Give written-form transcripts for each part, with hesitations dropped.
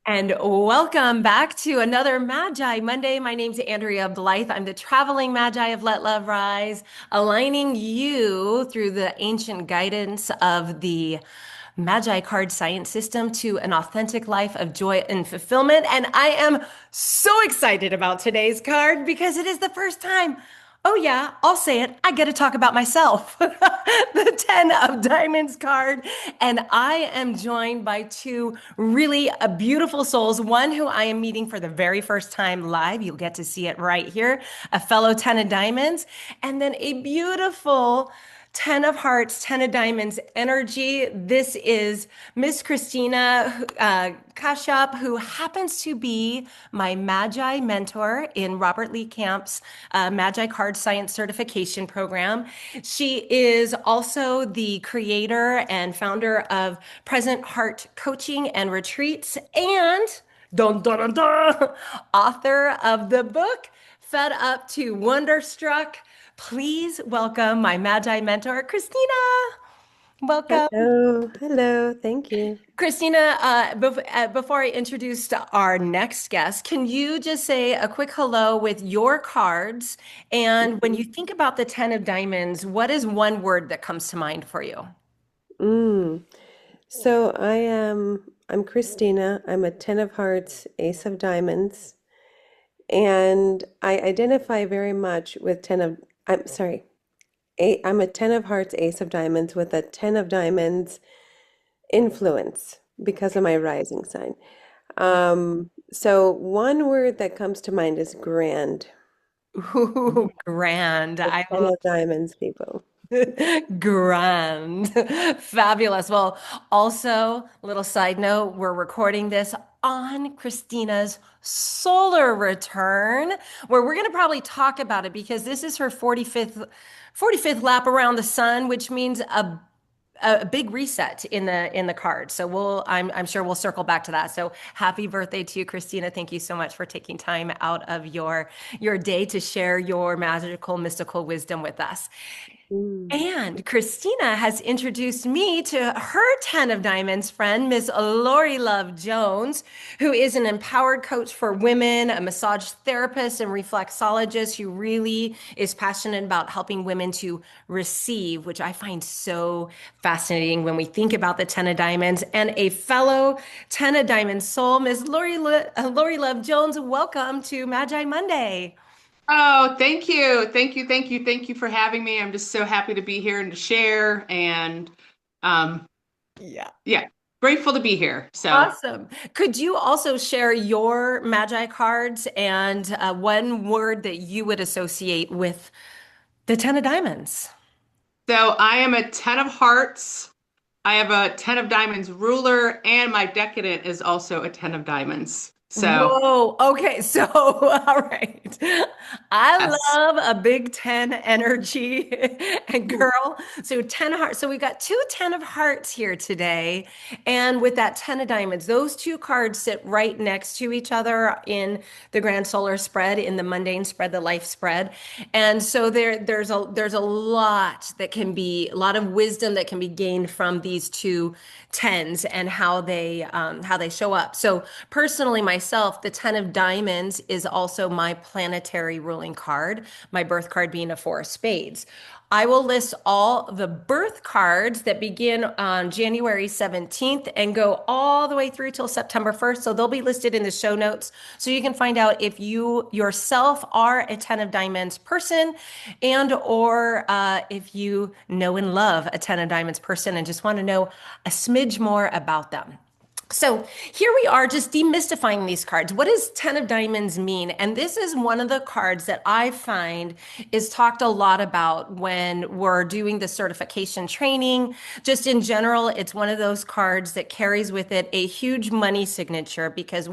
And welcome back to another Magi Monday. My name's Andrea Blythe. I'm the traveling Magi of Let Love Rise, aligning you through the ancient guidance of the Magi card science system to an authentic life of joy and fulfillment. And I am so excited about today's card because it is the first time. Oh, yeah, I'll say it. I get to talk about myself. The 10 of Diamonds card. And I am joined by two really beautiful souls. One who I am meeting for the very first time live. You'll get to see it right here. A fellow 10 of Diamonds. And then a beautiful 10 of Hearts, 10 of Diamonds energy. This is Miss Christina Kashyap, who happens to be my Magi mentor in Robert Lee Camp's Magi Card Science Certification Program. She is also the creator and founder of Present Heart Coaching and Retreats and dun, dun, dun, dun, author of the book Fed Up to Wonderstruck. Please welcome my Magi mentor, Christina. Welcome. Hello, hello, thank you. Christina, before I introduce our next guest, can you just say a quick hello with your cards? And when you think about the 10 of Diamonds, what is one word that comes to mind for you? Mm. I'm Christina. I'm a 10 of Hearts, Ace of Diamonds, and I identify very much with 10 of, I'm sorry, I'm a 10 of Hearts, Ace of Diamonds with a 10 of Diamonds influence because of my rising sign. So one word that comes to mind is grand. Ooh, grand. The I 10 of Diamonds people. Grand. Fabulous. Well, also, little side note, we're recording this on Christina's solar return, where we're going to probably talk about it because this is her 45th lap around the sun, which means a big reset in the card. So I'm sure we'll circle back to that. So happy birthday to you, Christina. Thank you so much for taking time out of your day to share your magical, mystical wisdom with us. Mm. And Christina has introduced me to her 10 of Diamonds friend, Miss Lori Love Jones, who is an empowered coach for women, a massage therapist, and reflexologist who really is passionate about helping women to receive, which I find so fascinating when we think about the 10 of Diamonds. And a fellow 10 of Diamonds soul, Miss Lori Love Jones, welcome to Magi Monday. Oh, thank you. Thank you. Thank you. Thank you for having me. I'm just so happy to be here and to share and um Yeah. yeah, grateful to be here. So, Awesome. Could you also share your Magi cards and one word that you would associate with the Ten of Diamonds? so I am a 10 of hearts. I have a 10 of diamonds ruler and my decadent is also a 10 of diamonds. So, Whoa. Okay. So, all right. I yes. love a big 10 energy and girl. So 10 of hearts. So we got two 10 of hearts here today. And with that 10 of diamonds, those two cards sit right next to each other in the grand solar spread, in the mundane spread, the life spread. And so there's a lot that can be, a lot of wisdom that can be gained from these two tens and how they show up. So personally, myself, the 10 of diamonds is also my planetary ruling card, my birth card being a four of spades. I will list all the birth cards that begin on January 17th and go all the way through till September 1st. So they'll be listed in the show notes. So you can find out if you yourself are a 10 of diamonds person and or if you know and love a 10 of diamonds person and just want to know a smidge more about them. So here we are just demystifying these cards. What does 10 of diamonds mean? And this is one of the cards that I find is talked a lot about when we're doing the certification training. Just in general, it's one of those cards that carries with it a huge money signature because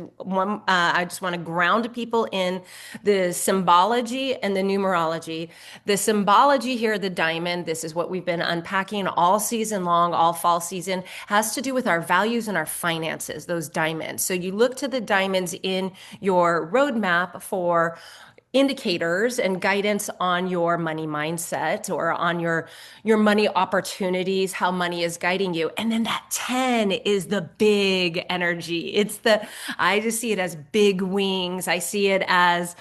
I just want to ground people in the symbology and the numerology. The symbology here, the diamond, this is what we've been unpacking all season long, all fall season, has to do with our values and our finances, those diamonds. So you look to the diamonds in your roadmap for indicators and guidance on your money mindset or on your money opportunities, how money is guiding you. And then that 10 is the big energy. I just see it as big wings. I see it as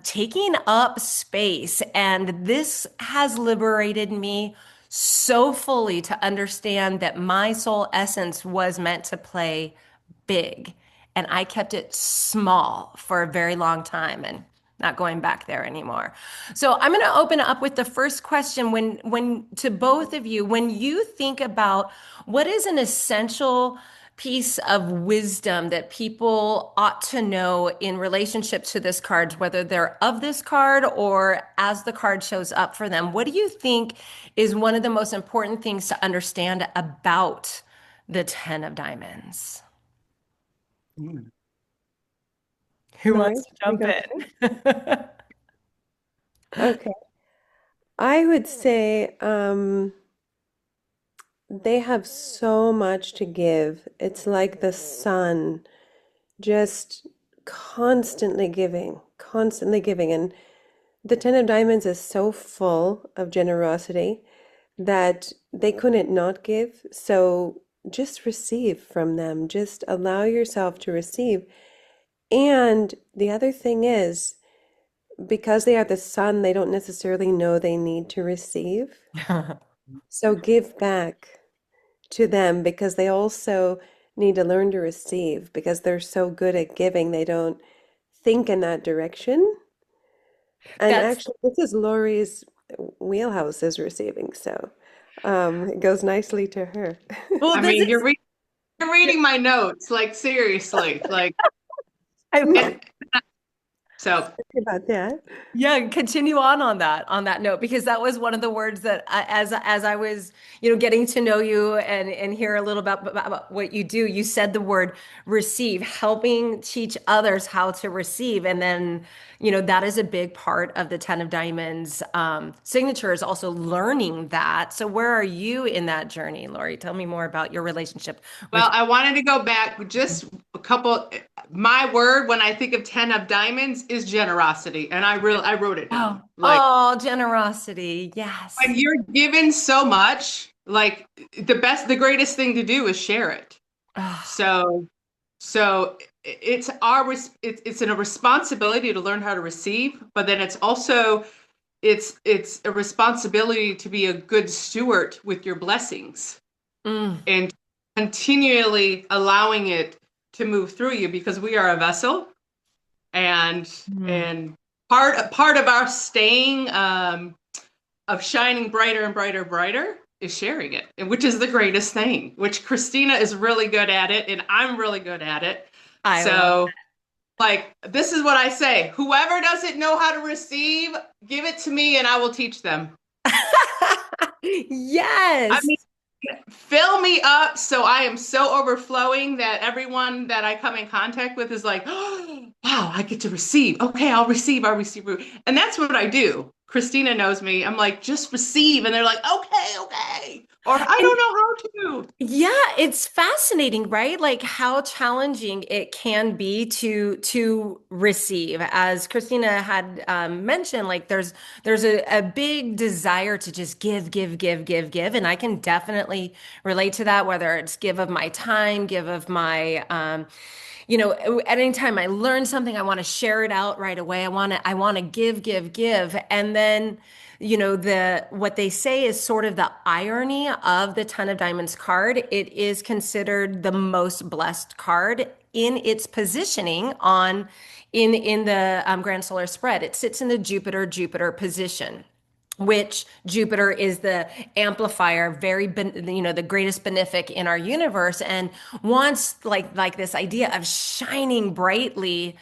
taking up space. And this has liberated me so fully to understand that my soul essence was meant to play big. And I kept it small for a very long time and not going back there anymore. So I'm going to open up with the first question when to both of you, when you think about what is an essential piece of wisdom that people ought to know in relationship to this card, whether they're of this card or as the card shows up for them, what do you think is one of the most important things to understand about the 10 of diamonds? Mm. Who Lori, wants to should we jump go first? in? Okay. I would say they have so much to give. It's like the sun, just constantly giving. And the Ten of Diamonds is so full of generosity that they couldn't not give. So just receive from them. Just allow yourself to receive. And the other thing is, because they are the sun, they don't necessarily know they need to receive. So give back to them because they also need to learn to receive because they're so good at giving, they don't think in that direction. And That's actually, this is Lori's wheelhouse is receiving, so it goes nicely to her. well, I this mean, is you're reading my notes, like seriously, like I and so About that. Yeah, continue on that note because that was one of the words that as I was, getting to know you and hear a little about what you do, you said the word receive, helping teach others how to receive. And then, that is a big part of the 10 of Diamonds signature is also learning that. So where are you in that journey, Lori? Tell me more about your relationship well, with I wanted to go back just a couple. My word when I think of 10 of diamonds is generosity. And I wrote it Oh, down. Like oh, generosity. when Yes. you're given so much, like the greatest thing to do is share it. Oh, So, so it's a responsibility to learn how to receive, but then it's a responsibility to be a good steward with your blessings mm, and continually allowing it to move through you because we are a vessel and mm. and part of our staying of shining brighter and brighter brighter is sharing it, and which is the greatest thing, which Christina is really good at it and I'm really good at it. I love So like this is what I say, whoever doesn't know how to receive, give it to me and I will teach them. I Yes. mean, fill me up so I am so overflowing that everyone that I come in contact with is like, oh, wow, I get to receive. Okay, I'll receive. And that's what I do. Christina knows me. I'm like, just receive. And they're like, okay, okay. Or I And don't know how to. yeah, it's fascinating, right? Like how challenging it can be to receive. As Christina had mentioned, like there's a big desire to just give. And I can definitely relate to that, whether it's give of my time, give of my at any time I learn something, I want to share it out right away. I want to give. And then, the what they say is sort of the irony of the Ten of Diamonds card. It is considered the most blessed card in its positioning in the grand solar spread. It sits in the Jupiter position, which Jupiter is the amplifier, the greatest benefic in our universe, and wants like this idea of shining brightly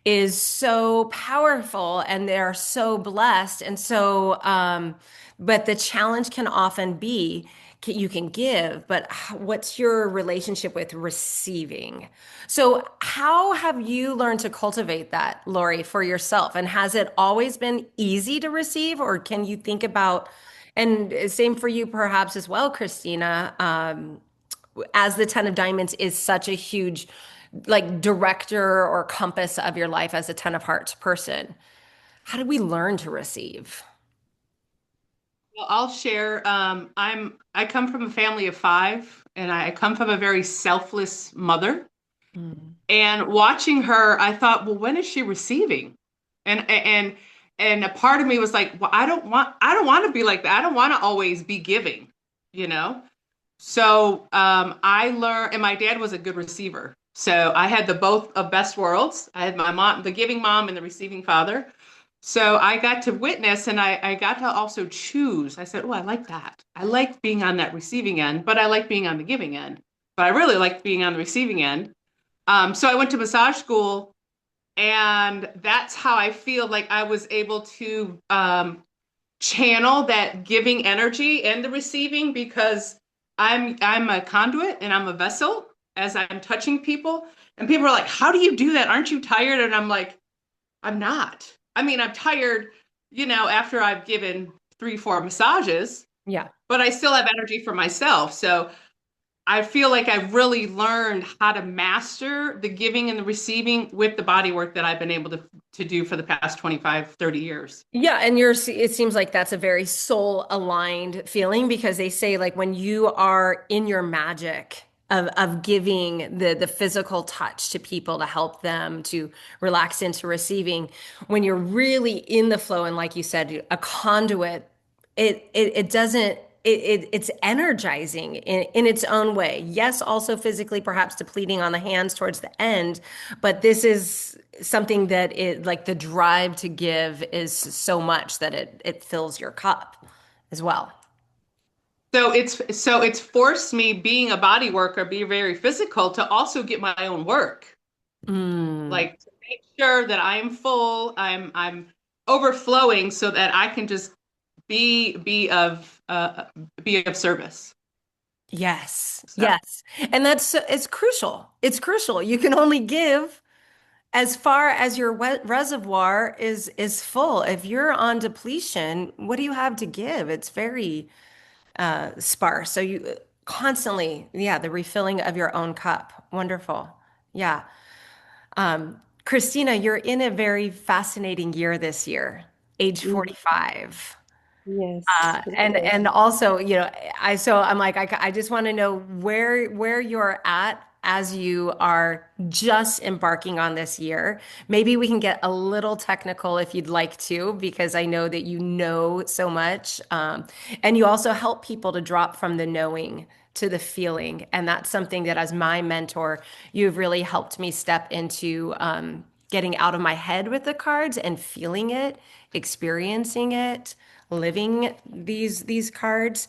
is so powerful, and they're so blessed, and so but the challenge can often be you can give, but what's your relationship with receiving? So, how have you learned to cultivate that, Lori, for yourself? And has it always been easy to receive, or can you think about, and same for you perhaps as well, Christina, as the Ten of Diamonds is such a huge, like, director or compass of your life as a Ten of Hearts person? how do we learn to receive? Well, I'll share. I come from a family of five, and I come from a very selfless mother. Mm. And watching her, I thought, well, when is she receiving? And and a part of me was like, well, I don't want to be like that. I don't want to always be giving, you know? So I learned, and my dad was a good receiver. So I had the both of best worlds. I had my mom, the giving mom, and the receiving father. So I got to witness, and I got to also choose. I said, oh, I like that. I like being on that receiving end, but I like being on the giving end. But I really like being on the receiving end. So I went to massage school, and that's how I feel like I was able to channel that giving energy and the receiving because I'm a conduit and I'm a vessel as I'm touching people. And people are like, "How do you do that? Aren't you tired?" And I'm like, "I'm not. I mean, I'm tired, after I've given 3, 4 massages, Yeah. but I still have energy for myself." So I feel like I've really learned how to master the giving and the receiving with the body work that I've been able to do for the past 25, 30 years. Yeah, and it seems like that's a very soul aligned feeling because they say like when you are in your magic of giving the physical touch to people to help them to relax into receiving, when you're really in the flow and like you said, a conduit, it doesn't it's energizing in its own way. Yes, also physically perhaps depleting on the hands towards the end, but this is something that it like the drive to give is so much that it fills your cup as well. So it's forced me being a body worker, be very physical to also get my own work. Mm, Like to make sure that I'm full, I'm overflowing so that I can just be be of uh be of service. yes, So yes. And that's it's crucial. It's crucial. You can only give as far as your reservoir is full. If you're on depletion, what do you have to give? It's very sparse. So you constantly, yeah, the refilling of your own cup. Wonderful. Yeah. Christina, you're in a very fascinating year this year, age Mm, 45. yes. And also, I'm like I just want to know where you're at as you are just embarking on this year. Maybe we can get a little technical if you'd like to, because I know that you know so much, and you also help people to drop from the knowing to the feeling, and that's something that as my mentor, you've really helped me step into. Getting out of my head with the cards and feeling it, experiencing it, living these cards.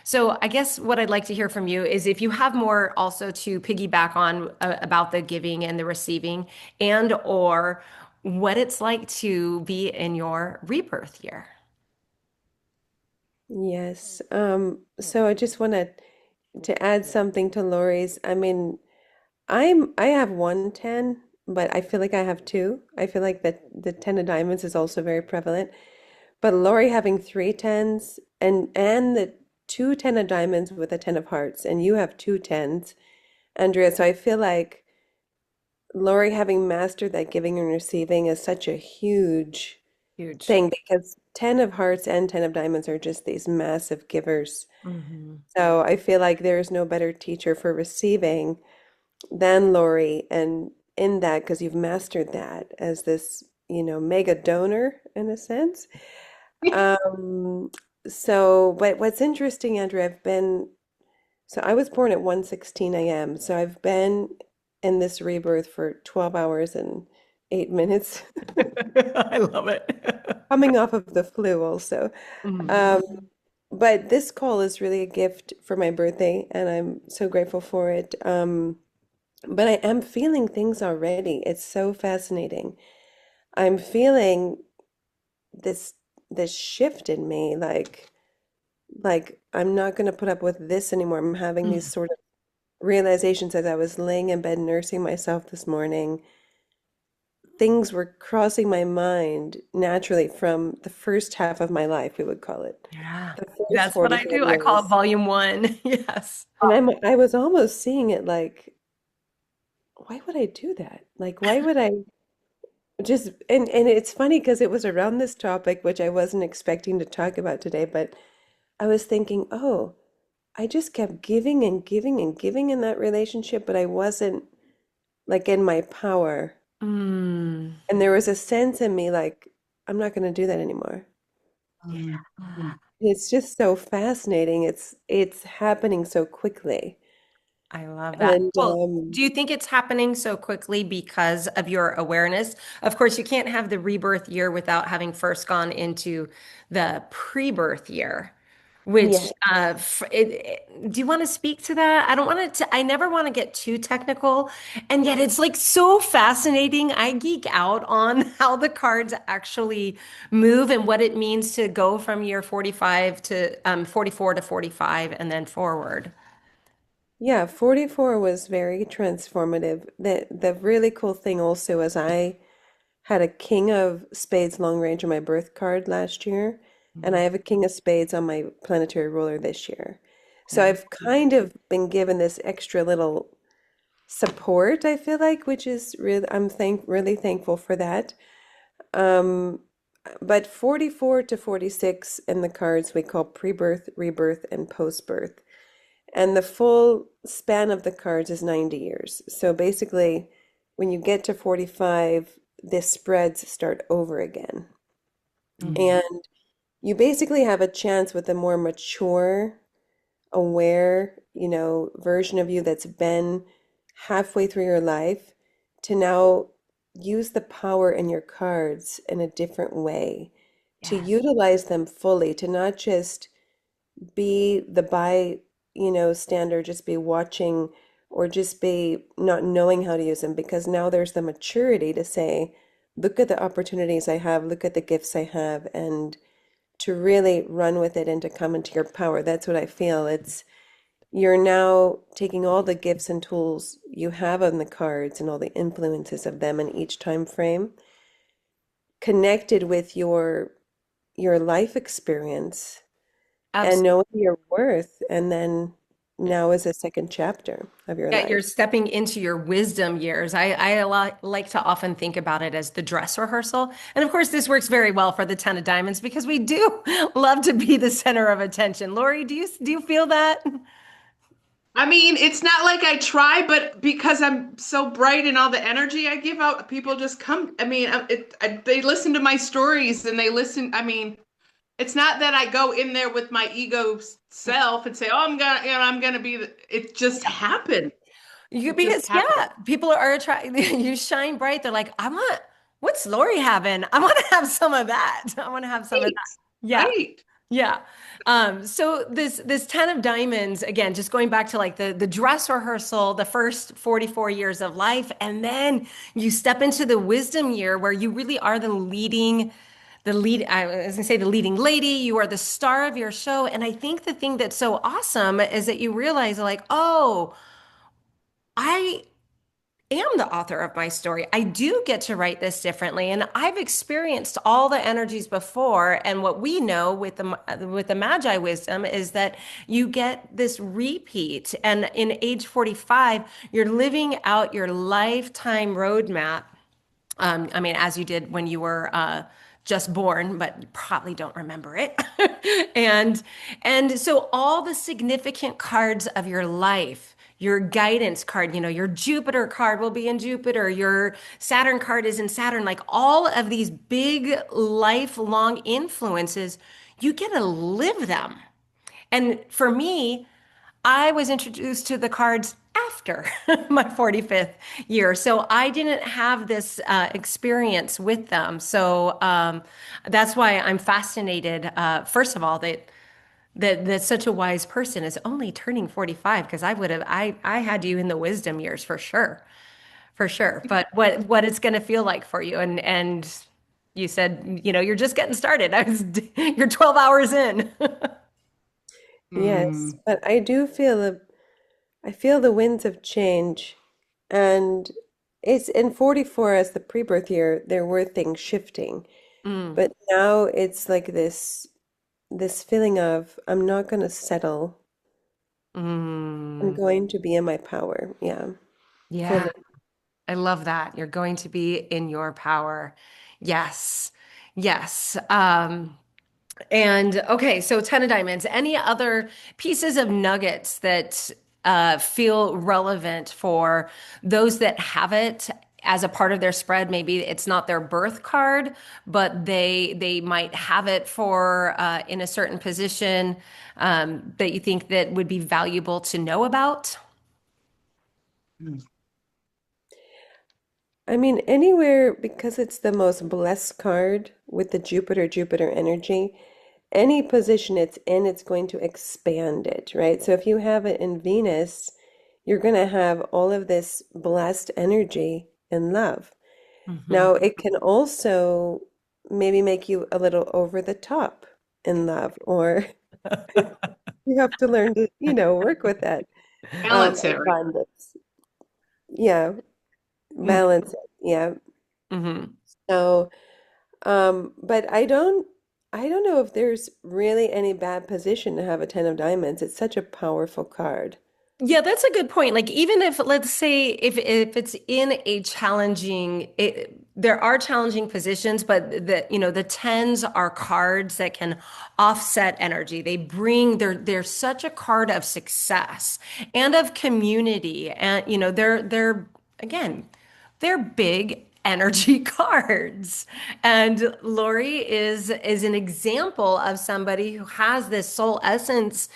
So I guess what I'd like to hear from you is if you have more also to piggyback on about the giving and the receiving, and or what it's like to be in your rebirth year. Yes. So I just wanted to add something to Lori's. I mean, I have one 10, but I feel like I have two. I feel like that the 10 of diamonds is also very prevalent. But Lori having three tens and the two 10 of diamonds with a 10 of hearts, and you have two tens, Andrea. So I feel like Lori having mastered that giving and receiving is such a huge Huge. thing because 10 of hearts and 10 of diamonds are just these massive givers. Hmm. So I feel like there is no better teacher for receiving than Lori, and in that, because you've mastered that as this, mega donor in a sense. Um, but what's interesting, Andrea, so I was born at 1:16 a.m. So I've been in this rebirth for 12 hours and 8 minutes, I love it. coming off of the flu also. Mm. Um, but this call is really a gift for my birthday, and I'm so grateful for it. But I am feeling things already. It's so fascinating. I'm feeling this this shift in me, like I'm not going to put up with this anymore. I'm having these Mm. sort of realizations as I was laying in bed nursing myself this morning. Things were crossing my mind naturally from the first half of my life, we would call it. Yeah, The first that's what I 45 do. I call it years. volume one. Yes. And I was almost seeing it like, why would I do that? Like, why would I? just and it's funny because it was around this topic, which I wasn't expecting to talk about today, but I was thinking, oh, I just kept giving and giving and giving in that relationship, but I wasn't like in my power. Mm. And there was a sense in me like, I'm not going to do that anymore. Yeah. It's just so fascinating. It's happening so quickly. I love that. And Well, do you think it's happening so quickly because of your awareness? Of course, you can't have the rebirth year without having first gone into the pre-birth year, yeah, which do you want to speak to that? I don't want to, I never want to get too technical, and yet it's like so fascinating. I geek out on how the cards actually move and what it means to go from year 45 to 44 to 45 and then forward. yeah, 44 was very transformative. The really cool thing also is I had a King of Spades long range on my birth card last year, and I have a King of Spades on my planetary ruler this year. So Mhm. I've kind of been given this extra little support, I feel like, which is really really thankful for that. Um, but 44 to 46 in the cards we call pre-birth, rebirth, and post-birth. And the full span of the cards is 90 years. So basically, when you get to 45, the spreads start over again. Mhm. And you basically have a chance with a more mature, aware, version of you that's been halfway through your life to now use the power in your cards in a different way, to Yes. utilize them fully, to not just be the bystander, just be watching or just be not knowing how to use them because now there's the maturity to say, look at the opportunities I have, look at the gifts I have, and to really run with it and to come into your power. That's what I feel. It's you're now taking all the gifts and tools you have on the cards and all the influences of them in each time frame, connected with your life experience and Absolutely. knowing your worth, and then now is a second chapter of your Yeah, you're life. stepping into your wisdom years. Like to often think about it as the dress rehearsal. And of course, this works very well for the Ten of Diamonds because we do love to be the center of attention. Lori, do you feel that? I mean, it's not like I try, but because I'm so bright and all the energy I give out, people just come. I mean, they listen to my stories and they listen. I mean, it's not that I go in there with my ego self and say, "Oh, I'm gonna be." It just happened. You It just because happened. yeah, people are attracted. You shine bright. They're like, what's Lori having? I want to have some of that. I want to have some of Right, that. Yeah. right. Yeah. So this 10 of diamonds, again, just going back to like the dress rehearsal, the first 44 years of life, and then you step into the wisdom year where you really are I was gonna say the leading lady, you are the star of your show. And I think the thing that's so awesome is that you realize like, oh, I am the author of my story. I do get to write this differently, and I've experienced all the energies before. And what we know with the Magi wisdom is that you get this repeat. And in age 45, you're living out your lifetime roadmap. I mean, as you did when you were just born, but you probably don't remember it. and and so all the significant cards of your life, your guidance card, your Jupiter card will be in Jupiter, your Saturn card is in Saturn, like all of these big lifelong influences, you get to live them. And for me, I was introduced to the cards after my 45th year. So I didn't have this experience with them. So that's why I'm fascinated, first of all, that such a wise person is only turning 45 because I had you in the wisdom years for sure. For sure. But what it's going to feel like for you and you said, you're just getting started. You're 12 hours in. Yes, Mm. but I feel the winds of change, and it's in 44 as the pre-birth year, there were things shifting, Mm, but now it's like this feeling of I'm not going to settle. I'm mm. going to be in my power. Yeah, Yeah. fully. I love that. You're going to be in your power. Yes. Yes. And okay, so 10 of diamonds. Any other pieces of nuggets that feel relevant for those that have it as a part of their spread? Maybe it's not their birth card, but they might have it for in a certain position that you think that would be valuable to know about. I mean, anywhere, because it's the most blessed card with the Jupiter energy, any position it's in, it's going to expand it, right? So if you have it in Venus, you're going to have all of this blessed energy and love. Hmm. Now, it can also maybe make you a little over the top in love, or you have to learn to, work with that Balance it, right? abundance. Yeah, balance it. Yeah. Hmm. So, but I don't know if there's really any bad position to have a 10 of diamonds. It's such a powerful card. Yeah, that's a good point. Like even if let's say if it's in a there are challenging positions, but the tens are cards that can offset energy. They're such a card of success and of community. And they're again, they're big energy cards. And Lori is an example of somebody who has this soul essence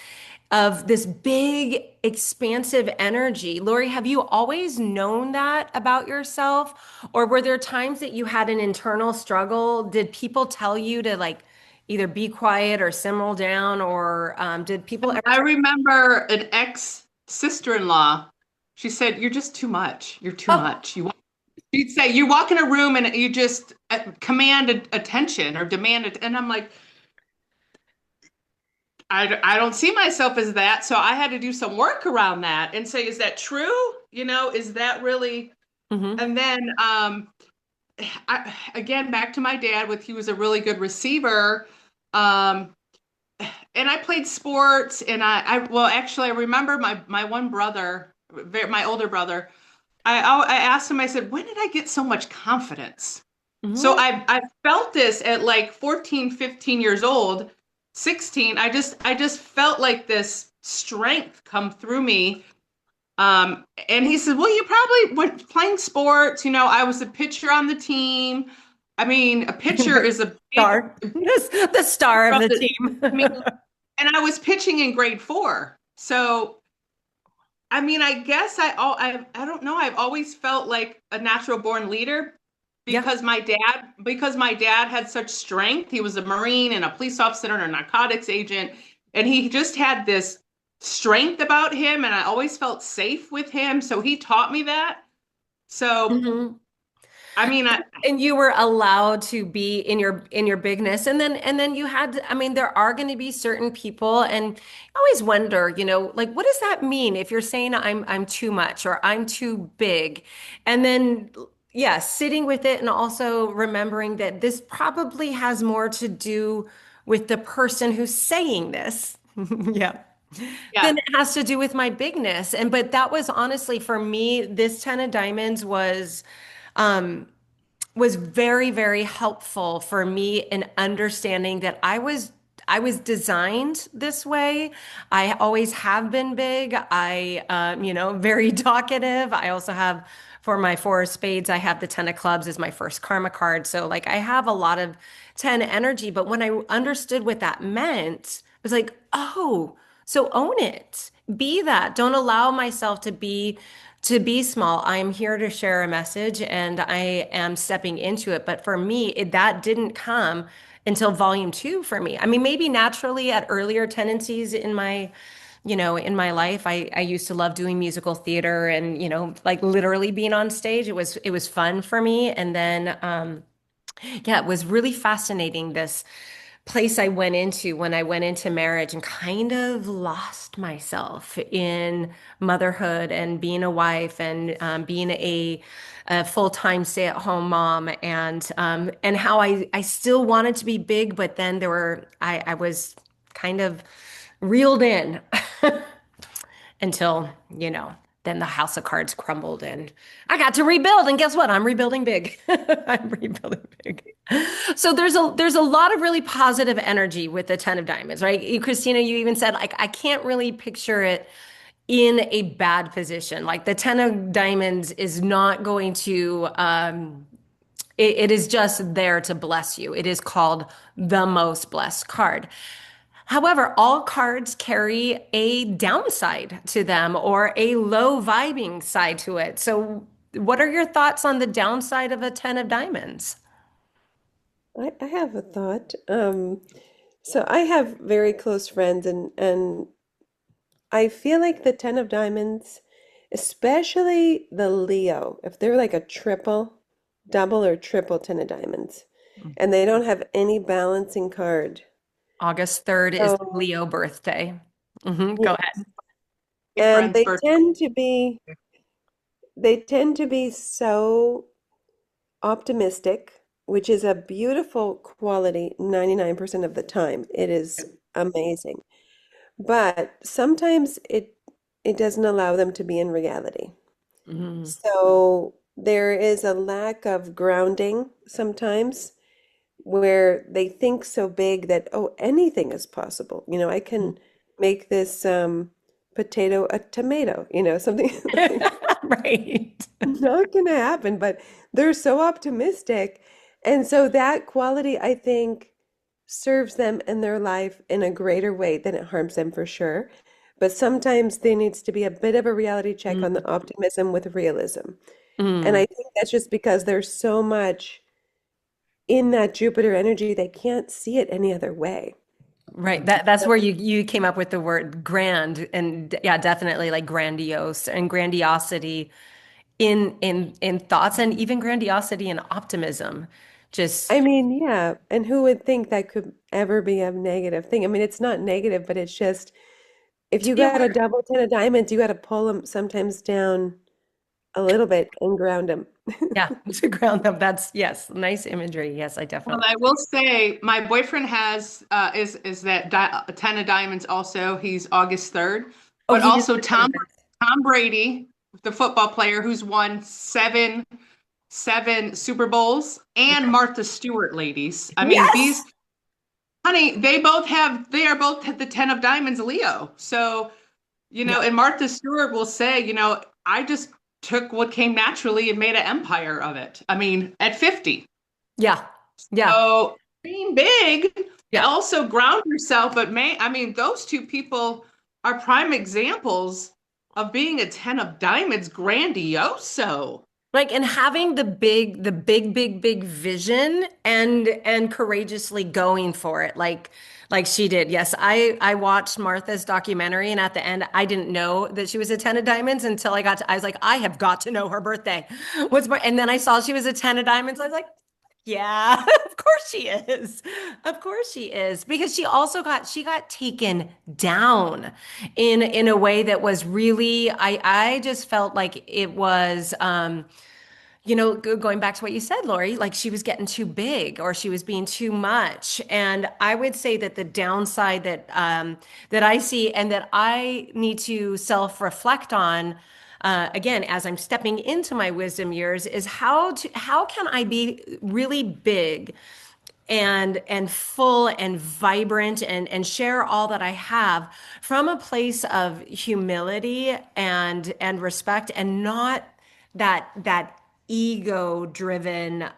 of this big, expansive energy. Lori, have you always known that about yourself? Or were there times that you had an internal struggle? Did people tell you to like either be quiet or simmer down? Or did people ever I tell remember an ex sister-in-law. She said, "You're just too much. You're too oh, much." She'd say, "You walk in a room and you just command attention or demand it," and I'm like, I don't see myself as that. So I had to do some work around that and say, "Is that true? Is that really?" mhm. And then again, back to my dad, he was a really good receiver. Um, and I played sports, and well, actually, I remember my one brother, my older brother. I asked him. I said, "When did I get so much confidence?" So Mhm. I felt this at like 14, 15 years old, 16. I just felt like this strength come through me. And he said, "Well, you probably went playing sports. I was a pitcher on the team. I mean, a pitcher is a big Star. The star of from the the team. I mean, and I was pitching in grade 4. So, I mean, I guess I don't know. I've always felt like a natural born leader Yeah. because my dad had such strength. He was a Marine and a police officer and a narcotics agent, and he just had this strength about him, and I always felt safe with him. So he taught me that. So, Mhm. I mean, And you were allowed to be in your bigness, and then you had I mean there are going to be certain people, and I always wonder, like what does that mean if you're saying I'm too much or I'm too big, and then yeah, sitting with it and also remembering that this probably has more to do with the person who's saying this. Yeah. yeah, Then it has to do with my bigness. And but that was honestly for me, this 10 of diamonds um was very, very helpful for me in understanding that I was designed this way. I always have been big. Very talkative. I also have for my four of spades, I have the 10 of clubs as my first karma card. So like I have a lot of 10 energy, but when I understood what that meant, I was like, oh, so own it. Be that. Don't allow myself to be small. I'm here to share a message and I am stepping into it. But for me, that didn't come until volume two for me. I mean, maybe naturally at earlier tendencies in my life, I used to love doing musical theater and, like literally being on stage. It was fun for me. And then, yeah, it was really fascinating this place I went into when I went into marriage and kind of lost myself in motherhood and being a wife and being a full-time stay-at-home mom and how I still wanted to be big, but then I was kind of reeled in until, then the house of cards crumbled and I got to rebuild. And guess what? I'm rebuilding big. I'm rebuilding big. So there's a lot of really positive energy with the 10 of diamonds, right? Christina, you even said like I can't really picture it in a bad position. Like the 10 of diamonds is not going to it is just there to bless you. It is called the most blessed card. However, all cards carry a downside to them or a low vibing side to it. So, what are your thoughts on the downside of a 10 of diamonds? I have a thought. So I have very close friends, and I feel like the Ten of Diamonds, especially the Leo, if they're like a triple, double or triple Ten of Diamonds, and they don't have any balancing card. August 3rd is the So Leo birthday. Go yeah, ahead. My and friend's birthday. they tend to be so optimistic, which is a beautiful quality 99% of the time. It is amazing. But sometimes it doesn't allow them to be in reality. Mhm. So there is a lack of grounding sometimes where they think so big that, oh, anything is possible. I can make this potato a tomato, something like Right. not gonna happen, but they're so optimistic. And so that quality, I think, serves them in their life in a greater way than it harms them for sure. But sometimes there needs to be a bit of a reality check on the Mm. optimism with realism. And Mm. I think that's just because there's so much in that Jupiter energy, they can't see it any other way. Right. That's where you came up with the word grand and yeah, definitely like grandiose and grandiosity in thoughts and even grandiosity and optimism. Just I mean, yeah. And who would think that could ever be a negative thing? I mean, it's not negative, but it's just if to you be got a aware. double ten of diamonds, you got to pull them sometimes down a little bit and ground them. Yeah, to ground them. That's yes, nice imagery. Yes, I Well, definitely. I will say my boyfriend has is that di Ten of Diamonds also. He's August 3rd, Oh, but he is also the 10 of diamonds. Tom Brady, the football player who's won seven Super Bowls, and Martha Stewart, ladies. I mean, Yes. these honey, they are both the Ten of Diamonds Leo. So, Yeah. and Martha Stewart will say, I just took what came naturally and made an empire of it. I mean, at 50. Yeah. Yeah. So being big and Yeah. also ground yourself, but I mean, those two people are prime examples of being a 10 of diamonds grandioso. Like and having the big vision and courageously going for it, like she did. Yes, I watched Martha's documentary, and at the end, I didn't know that she was a 10 of diamonds until I was like, I have got to know her birthday. And then I saw she was a 10 of diamonds. I was like, yeah, of course she is. Of course she is. Because she got taken down in a way that was really, I just felt like it was going back to what you said, Lori, like she was getting too big or she was being too much. And I would say that the downside that I see and that I need to self-reflect on, again, as I'm stepping into my wisdom years, is how can I be really big and full and vibrant and share all that I have from a place of humility and respect and not that ego driven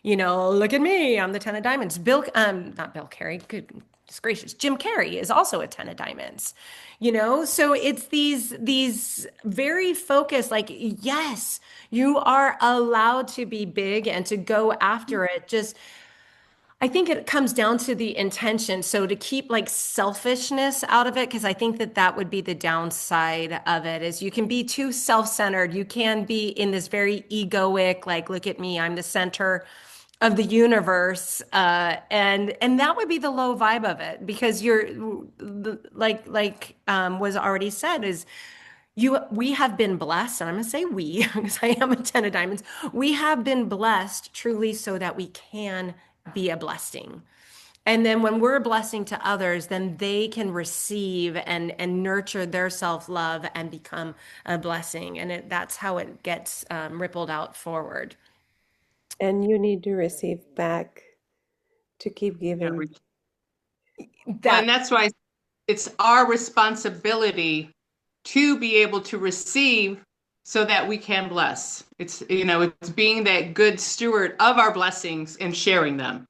look at me, I'm the 10 of diamonds. Not Bill Carey, goodness gracious, Jim Carrey is also a 10 of diamonds. So it's these very focused, like, yes, you are allowed to be big and to go after it. Just I think it comes down to the intention. So to keep like selfishness out of it, because I think that would be the downside of it, is you can be too self-centered. You can be in this very egoic, like, look at me, I'm the center of the universe, and that would be the low vibe of it, because like was already said, is we have been blessed, and I'm gonna say we, because I am a 10 of diamonds. We have been blessed truly so that we can be a blessing. And then when we're a blessing to others, then they can receive and nurture their self-love and become a blessing. And that's how it gets rippled out forward. And you need to receive back to keep Yeah. giving. Well, That and that's why it's our responsibility to be able to receive so that we can bless. It's being that good steward of our blessings and sharing them.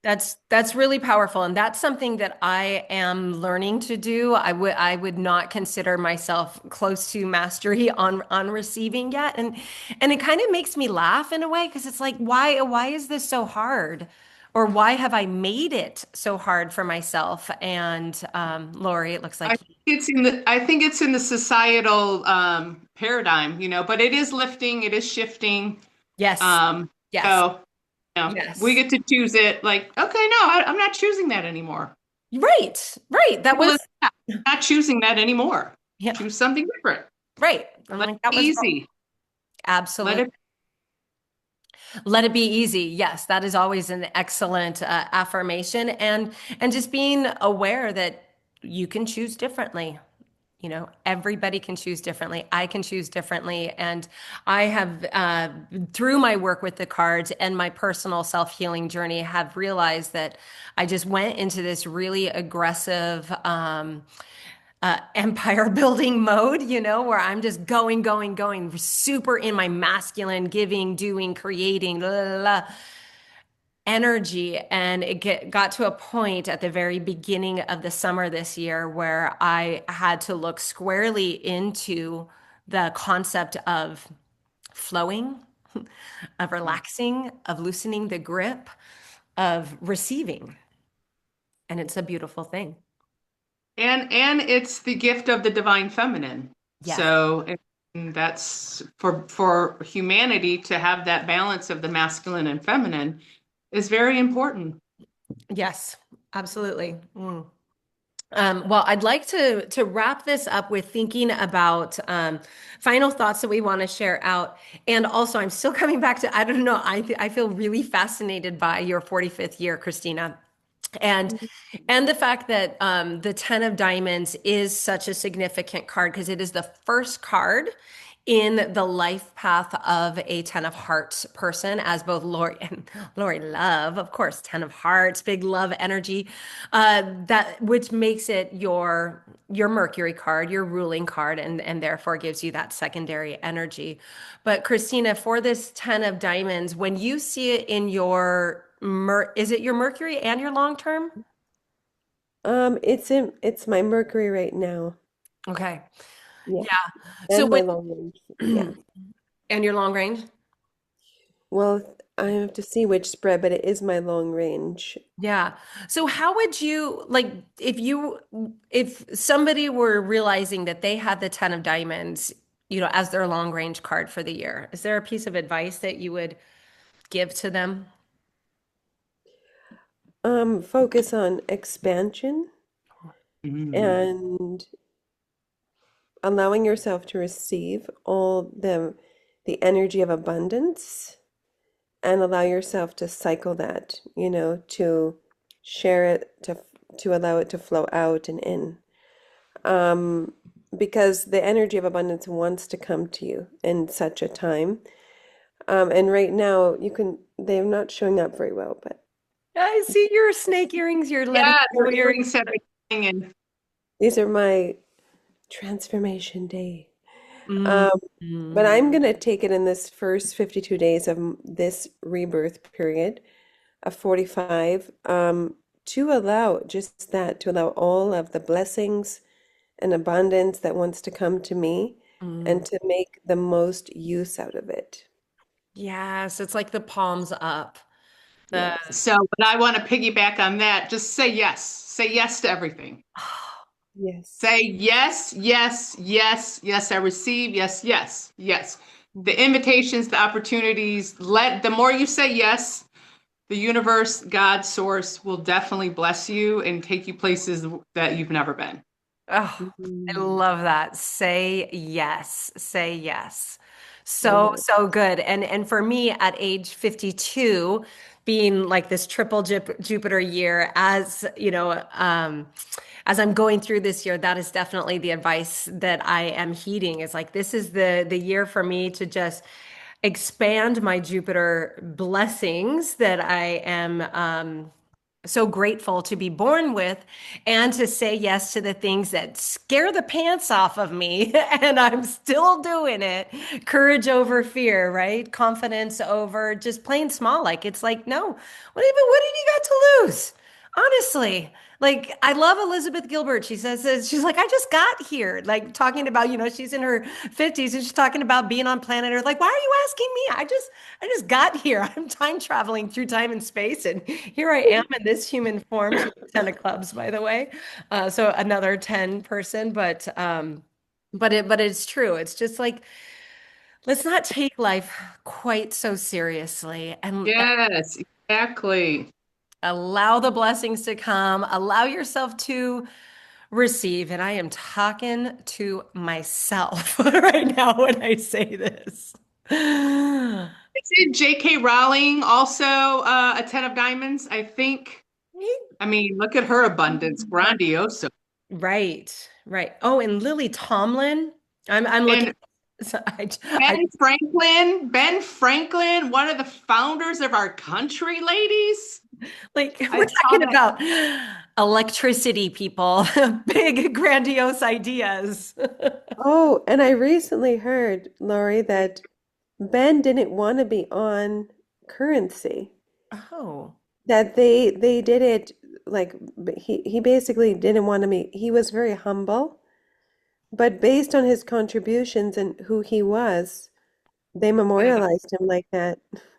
that's really powerful, and that's something that I am learning to do. I would not consider myself close to mastery on receiving yet, and it kind of makes me laugh in a way because it's like why is this so hard, or why have I made it so hard for myself? And Lori, it looks I like think it's in the societal paradigm, but it is lifting, it is shifting. yes, Um, yes, so we yes, get to choose it. Like, okay, no, I'm not choosing that anymore. right, right. That Simple was as that. Not choosing that anymore. yeah, Choose something different. right. I'm Let like it that be was easy. Let absolutely. it. Let it be easy. Yes, that is always an excellent affirmation, and just being aware that you can choose differently. Everybody can choose differently. I can choose differently, and I have through my work with the cards and my personal self-healing journey have realized that I just went into this really aggressive empire building mode, where I'm just going, super in my masculine, giving, doing, creating, la, la, la, energy. And got to a point at the very beginning of the summer this year where I had to look squarely into the concept of flowing, of relaxing, of loosening the grip, of receiving. And it's a beautiful thing. And it's the gift of the divine feminine. Yes. So that's for humanity to have that balance of the masculine and feminine is very important. Yes, absolutely. Mm. Well, I'd like to wrap this up with thinking about final thoughts that we want to share out, and also I'm still coming back to I don't know I feel really fascinated by your 45th year, Christina, and and the fact that the Ten of Diamonds is such a significant card because it is the first card in the life path of a Ten of Hearts person, as both Lori and Lori love, of course, Ten of Hearts, big love energy, that which makes it your Mercury card, your ruling card, and therefore gives you that secondary energy. But Christina, for this Ten of Diamonds, when you see it in your is it your Mercury and your long term? It's my Mercury right now. Okay. Yeah. Yeah. So And my when long range. Yeah. and your long range? Well, I have to see which spread, but it is my long range. Yeah. So how would you like if somebody were realizing that they had the Ten of Diamonds, as their long range card for the year, is there a piece of advice that you would give to them? Focus on expansion Mm. and allowing yourself to receive all the energy of abundance and allow yourself to cycle that, to share it, to allow it to flow out and in. Um, because the energy of abundance wants to come to you in such a time. And right now they're not showing up very well, but I see your snake earrings. You're letting Yeah, go your your earrings have been and these are my transformation day. mm, Um, but mm, I'm gonna take it in this first 52 days of this rebirth period of 45, to allow just that, to allow all of the blessings and abundance that wants to come to me mm. and to make the most use out of it. Yes, it's like the palms up. The Yes. so, but I want to piggyback on that. Just say yes. Say yes to everything. Say Yes. yes, yes, yes, yes, I receive. Yes, yes, yes. The invitations, the opportunities, the more you say yes, the universe, God, source will definitely bless you and take you places that you've never been. Oh, I Mhm. love that. Say yes. Say yes. I So, know. so good. And for me at age 52, being like this triple Jupiter year, as you know, as I'm going through this year, that is definitely the advice that I am heeding. Is like this is the year for me to just expand my Jupiter blessings that I am so grateful to be born with, and to say yes to the things that scare the pants off of me. And I'm still doing it. Courage over fear, right? Confidence over just plain small. Like, it's like, no, what have you got to lose? Honestly, like, I love Elizabeth Gilbert. She says this, she's like, I just got here, like talking about, she's in her 50s and she's talking about being on planet Earth. Like, why are you asking me? I just got here. I'm time traveling through time and space, and here I am in this human form. She's 10 of clubs, by the way. So another 10 person, but it's true. It's just like, let's not take life quite so seriously, and Yes, exactly. allow the blessings to come, allow yourself to receive. And I am talking to myself right now when I say this. Isn't J.K. Rowling also a 10 of diamonds? I think. I mean, look at her abundance, grandioso. Right, right. Oh, and Lily Tomlin. I'm looking. And So I Ben Franklin, one of the founders of our country, ladies. like I we're saw talking that. about electricity, people, big grandiose ideas. Oh, and I recently heard, Lori, that Ben didn't want to be on currency. Oh, That they did it like he basically didn't want to be. He was very humble, but based on his contributions and who he was, they Yeah. memorialized him like that.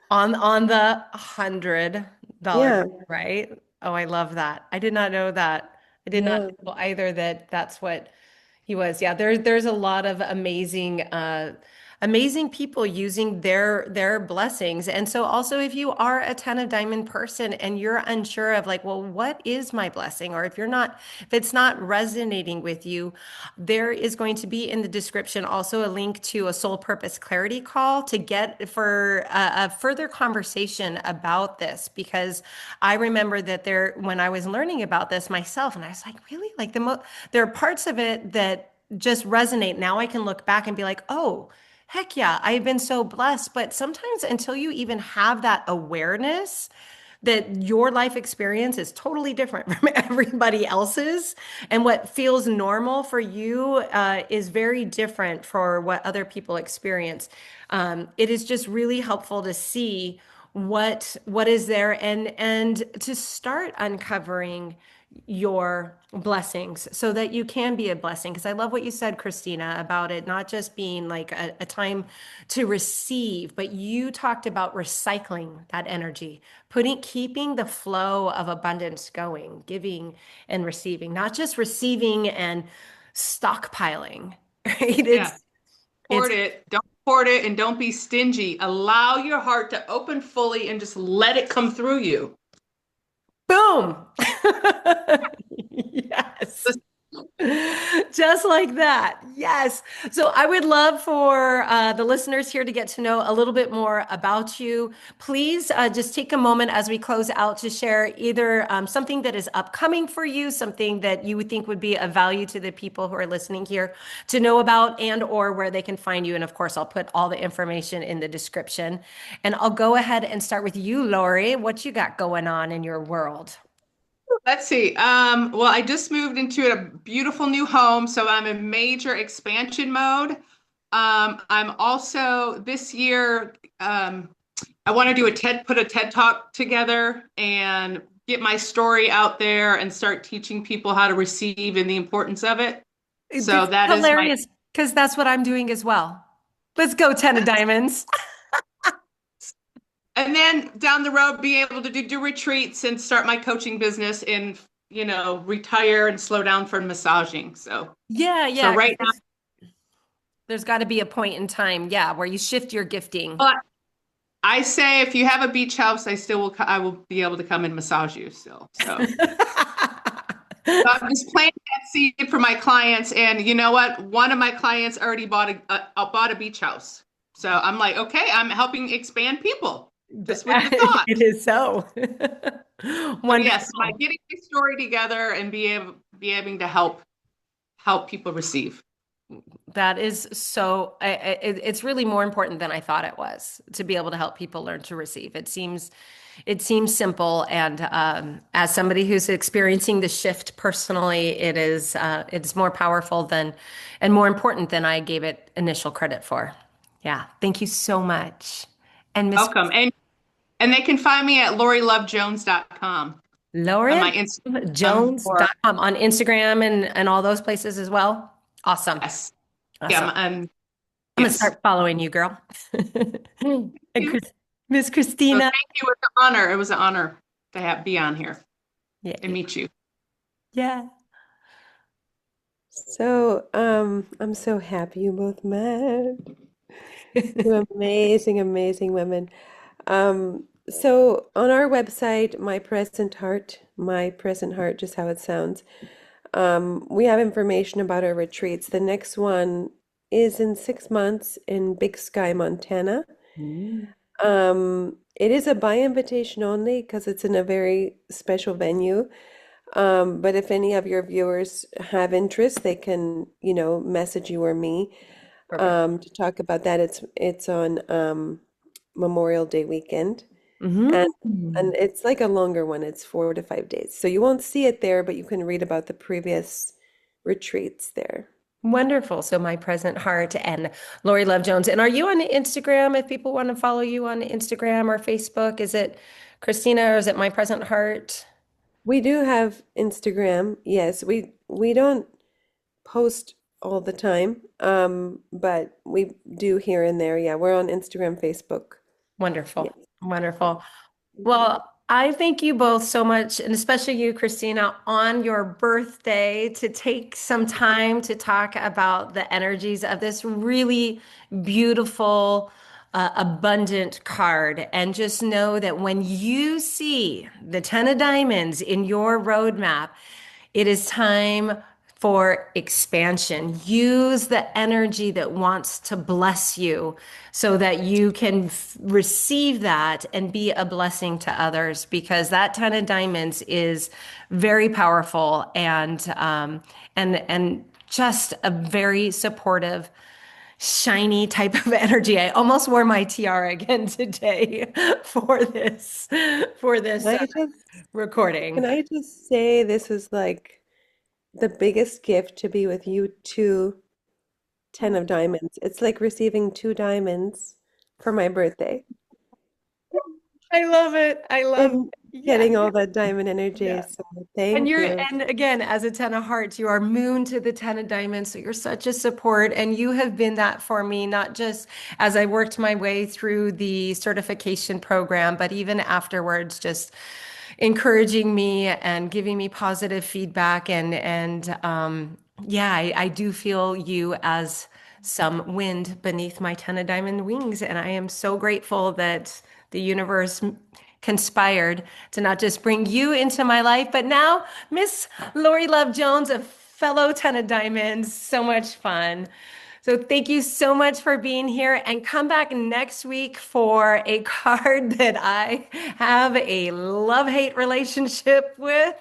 on the $100, Yeah, right? Oh, I love that. I did not know that. I did not yeah. know either that that's what he was. Yeah, there's a lot of amazing people using their blessings. And so also, if you are a 10 of diamond person and you're unsure of like, well, what is my blessing? Or if it's not resonating with you, there is going to be in the description also a link to a soul purpose clarity call to get for a further conversation about this. Because I remember that when I was learning about this myself, and I was like, really? Like there are parts of it that just resonate. Now I can look back and be like, oh, heck yeah, I've been so blessed. But sometimes until you even have that awareness that your life experience is totally different from everybody else's, and what feels normal for you is very different for what other people experience. It is just really helpful to see what is there, and to start uncovering your blessings so that you can be a blessing. Because I love what you said, Christina, about it not just being like a time to receive, but you talked about recycling that energy, keeping the flow of abundance going, giving and receiving, not just receiving and stockpiling, right? Yeah. It's Don't hoard it, and don't be stingy. Allow your heart to open fully and just let it come through you. boom. Yes. Just like that. Yes. So I would love for the listeners here to get to know a little bit more about you. Please just take a moment as we close out to share either something that is upcoming for you, something that you would think would be of value to the people who are listening here to know about, and or where they can find you. And of course, I'll put all the information in the description. And I'll go ahead and start with you, Lori. What you got going on in your world? Let's see. Well, I just moved into a beautiful new home, so I'm in major expansion mode. I'm also this year, I want to put a TED Talk together and get my story out there and start teaching people how to receive and the importance of it. So This is that is my, hilarious because that's what I'm doing as well. Let's go, Ten of Diamonds. and then down the road, be able to do retreats and start my coaching business and, retire and slow down from massaging. Yeah, So yeah. right now, There's got to be a point in time, yeah, where you shift your gifting. well, I say if you have a beach house, I will be able to come and massage you still. So I'm just planting that seed for my clients. And you know what? One of my clients already bought a beach house. So I'm like, okay, I'm helping expand people. just with the thought. It is so. So yes, by Wonderful. getting my story together and be able to help people receive. That is so, it's really more important than I thought it was to be able to help people learn to receive. It seems simple. And as somebody who's experiencing the shift personally, it's more powerful than, and more important than I gave it initial credit for. Yeah. Thank you so much. And Miss Welcome. And they can find me at lorilovejones.com on my Instagram or LaurenJones.com on Instagram and all those places as well. Awesome. yes. Yeah, Awesome. and I'm gonna yes. start following you, girl. And You. Miss So Christina. thank you. It was an honor. It was an honor to be on here and Yeah. meet you. Yeah. So, I'm so happy you both met. Two amazing, amazing women. So on our website, My Present Heart, just how it sounds, we have information about our retreats. The next one is in 6 months in Big Sky, Montana. Mm. It is a by invitation only because it's in a very special venue. But if any of your viewers have interest, they can, message you or me Perfect. to talk about that. It's on Memorial Day weekend, and Mhm. and it's like a longer one. It's 4 to 5 days, so you won't see it there, but you can read about the previous retreats there. Wonderful. So my present heart and Lori Love Jones. And are you on Instagram? If people want to follow you on Instagram or Facebook, is it Christina or is it my present heart? We do have Instagram. Yes, we don't post all the time, but we do here and there. Yeah, we're on Instagram, Facebook. Wonderful. Yes. Wonderful. Well, I thank you both so much, and especially you, Christina, on your birthday to take some time to talk about the energies of this really beautiful, abundant card. And just know that when you see the 10 of diamonds in your roadmap, it is time for expansion. Use the energy that wants to bless you so that you can receive that and be a blessing to others because that 10 of diamonds is very powerful and just a very supportive shiny type of energy. I almost wore my tiara again today for Can this I just recording. can I just say this is like the biggest gift to be with you two 10 of diamonds. It's like receiving two diamonds for my birthday I love it. I love and it. Yeah. getting all that diamond energy. Yeah. So And thank you. and again, as a 10 of hearts, you are moon to the 10 of diamonds. So you're such a support. And you have been that for me, not just as I worked my way through the certification program, but even afterwards, just encouraging me and giving me positive feedback. Yeah, I do feel you as some wind beneath my 10 of diamond wings. And I am so grateful that the universe conspired to not just bring you into my life, but now Miss Lori Love Jones, a fellow 10 of diamonds. So much fun. So thank you so much for being here and come back next week for a card that I have a love-hate relationship with.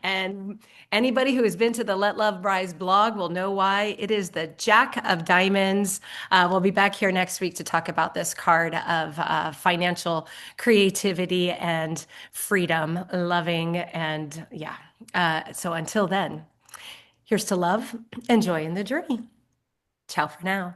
And anybody who has been to the Let Love Rise blog will know why. It is the Jack of Diamonds. We'll be back here next week to talk about this card of financial creativity and freedom, loving, and yeah. So until then, here's to love and joy in the journey. Ciao for now.